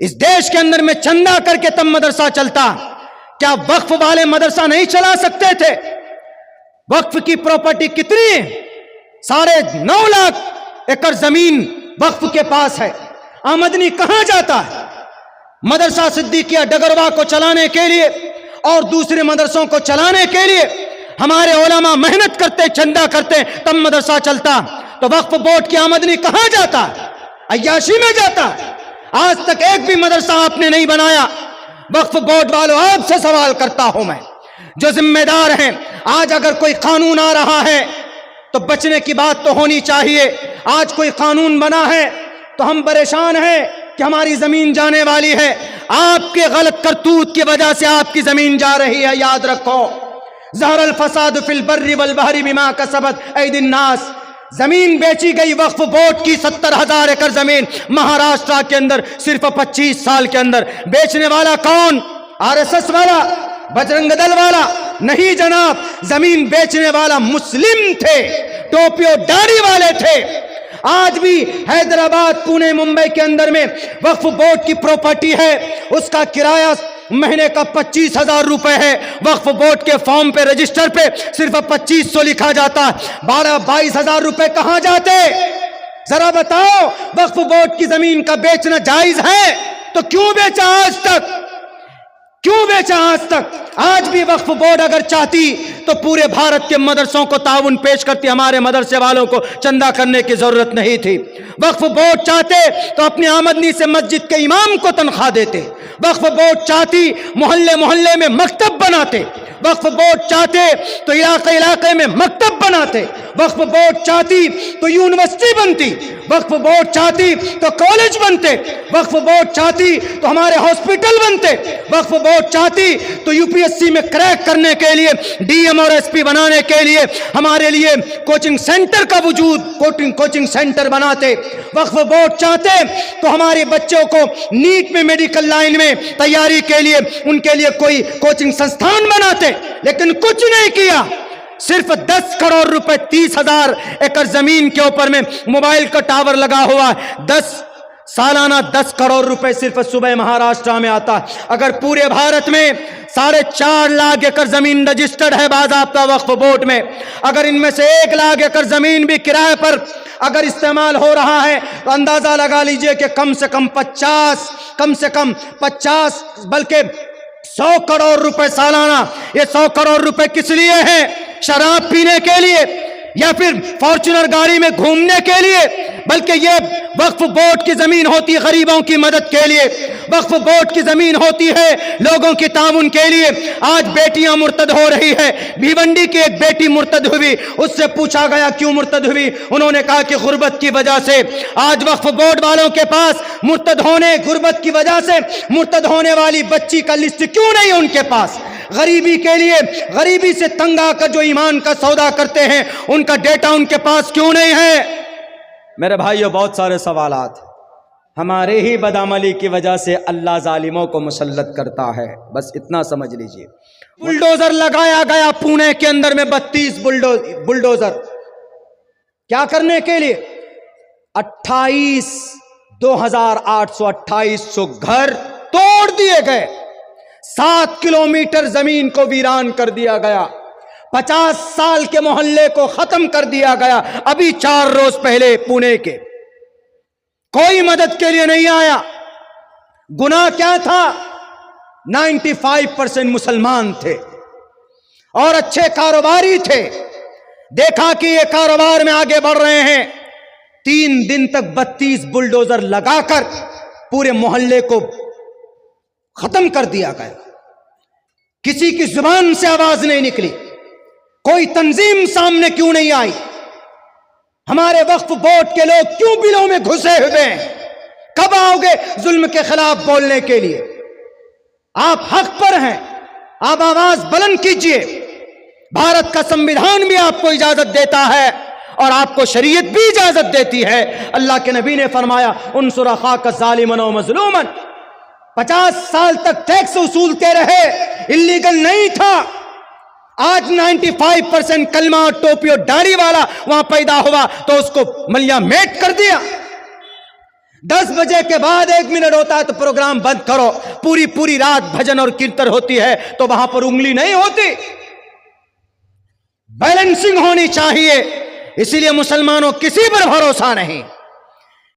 इस देश के अंदर में चंदा करके तब मदरसा चलता। क्या वक्फ वाले मदरसा नहीं चला सकते थे? वक्फ की प्रॉपर्टी कितनी है? 9.5 लाख एकड़ जमीन वक्फ के पास है। आमदनी कहां जाता है? मदरसा सिद्दीकिया डगरवा को चलाने के लिए और दूसरे मदरसों को चलाने के लिए हमारे उलमा मेहनत करते, चंदा करते, तब मदरसा चलता। तो वक्फ बोर्ड की आमदनी कहां जाता है? अय्याशी में जाता है। आज तक एक भी मदरसा आपने नहीं बनाया। वक्फ बोर्ड वालों, आपसे सवाल करता हूं मैं, जो जिम्मेदार हैं, आज अगर कोई कानून आ रहा है तो बचने की बात तो होनी चाहिए। आज कोई कानून बना है तो हम परेशान हैं कि हमारी जमीन जाने वाली है। आपके गलत करतूत की वजह से आपकी जमीन जा रही है। याद रखो, ज़हरल फसाद फिल बर्रि वल बहरि बिमा कसबत ऐदिन नास। जमीन बेची गई वक्फ बोर्ड की 70,000 एकड़ जमीन महाराष्ट्र के अंदर सिर्फ 25 साल के अंदर। बेचने वाला कौन? आरएसएस वाला, बजरंग दल वाला? नहीं जनाब, जमीन बेचने वाला मुस्लिम थे, टोपियों दाढ़ी वाले थे। आज भी हैदराबाद, पुणे, मुंबई के अंदर में वक्फ बोर्ड की प्रॉपर्टी है, उसका किराया महीने का 25,000 रुपए है। वक्फ बोर्ड के फॉर्म पे, रजिस्टर पे सिर्फ 2500 लिखा जाता है। 12-22,000 रुपए कहां जाते? जरा बताओ, वक्फ बोर्ड की जमीन का बेचना जायज है तो क्यों बेचा आज तक? क्यों बेचा आज तक? आज भी वक्फ बोर्ड अगर चाहती तो पूरे भारत के मदरसों को ताउन पेश करती। हमारे मदरसे वालों को चंदा करने की जरूरत नहीं थी। वक्फ बोर्ड चाहते तो अपनी आमदनी से मस्जिद के इमाम को तनख्वाह देते। वक्फ बोर्ड चाहती मोहल्ले मोहल्ले में मकतब बनाते। वक्फ बोर्ड चाहते तो इलाके इलाके में मकतब बनाते। वक्फ बोर्ड चाहती तो यूनिवर्सिटी बनती। वक्फ बोर्ड चाहती तो कॉलेज बनते। वक्फ बोर्ड चाहती तो हमारे हॉस्पिटल बनते। वक्फ बोर्ड चाहती तो यूपीएससी में क्रैक करने के लिए, डीएम और एसपी बनाने के लिए हमारे लिए कोचिंग सेंटर का वजूद, कोचिंग सेंटर बनाते। वक्फ बोर्ड चाहते तो हमारे बच्चों को नीट में, मेडिकल लाइन में तैयारी के लिए उनके लिए कोई कोचिंग संस्थान बनाते। लेकिन कुछ नहीं किया। सिर्फ 10 करोड़ रुपए, 30,000 एकड़ जमीन के ऊपर में मोबाइल का टावर लगा हुआ है। सालाना 10 करोड़ रुपए सिर्फ सुबह महाराष्ट्र में आता है। अगर पूरे भारत में 4.5 लाख एकड़ जमीन रजिस्टर्ड है बाज़ाब्ता वक्फ बोर्ड में, अगर इनमें से 1 लाख एकड़ जमीन भी किराए पर अगर इस्तेमाल हो रहा है तो अंदाजा लगा लीजिए कि कम से कम 50 बल्कि 100 करोड़ रुपए सालाना। ये 100 करोड़ रुपए किस लिए है? शराब पीने के लिए या फिर फॉर्च्यूनर गाड़ी में घूमने के लिए? बल्कि ये वक्फ बोर्ड की जमीन होती है गरीबों की मदद के लिए। वक्फ बोर्ड की जमीन होती है लोगों की ताउन के लिए। आज बेटियां मुर्तद हो रही है। भिवंडी की एक बेटी मुर्तद हुई, उससे पूछा गया क्यों मुर्तद हुई? उन्होंने कहा कि गुर्बत की वजह से। आज वक्फ बोर्ड वालों के पास मुर्तद होने, गुर्बत की वजह से मुर्तद होने वाली बच्ची का लिस्ट क्यों नहीं है उनके पास? गरीबी के लिए, गरीबी से तंग आकर जो ईमान का सौदा करते हैं, उनका डेटा उनके पास क्यों नहीं है? मेरे भाइयों, बहुत सारे सवालात। हमारे ही बदअमली की वजह से अल्लाह जालिमों को मुसल्लत करता है, बस इतना समझ लीजिए। बुलडोजर लगाया गया पुणे के अंदर में, 32 बुलडोजर। क्या करने के लिए? 28,228 घर तोड़ दिए गए। 7 किलोमीटर जमीन को वीरान कर दिया गया। 50 साल के मोहल्ले को खत्म कर दिया गया। अभी 4 रोज पहले पुणे के कोई मदद के लिए नहीं आया। गुनाह क्या था? 95% मुसलमान थे और अच्छे कारोबारी थे। देखा कि ये कारोबार में आगे बढ़ रहे हैं। 3 दिन तक 32 बुलडोजर लगाकर पूरे मोहल्ले को खत्म कर दिया गया। किसी की जुबान से आवाज नहीं निकली, कोई तंजीम सामने क्यों नहीं आई? हमारे वक्फ बोर्ड के लोग क्यों बिलों में घुसे हुए हैं? कब आओगे जुल्म के खिलाफ बोलने के लिए? आप हक पर हैं, आप आवाज बुलंद कीजिए। भारत का संविधान भी आपको इजाजत देता है और आपको शरीयत भी इजाजत देती है। अल्लाह के नबी ने फरमाया, उनसुर अखाका ज़ालिमन व मज़लूमन। 50 साल तक टैक्स वसूलते रहे, इल्लीगल नहीं था। आज 95% कलमा और टोपी और दाढ़ी वाला वहां पैदा हुआ तो उसको मलिया मेट कर दिया। 10 बजे के बाद 1 मिनट होता है तो प्रोग्राम बंद करो। पूरी पूरी रात भजन और कीर्तन होती है तो वहां पर उंगली नहीं होती। बैलेंसिंग होनी चाहिए। इसीलिए मुसलमानों किसी पर भरोसा नहीं।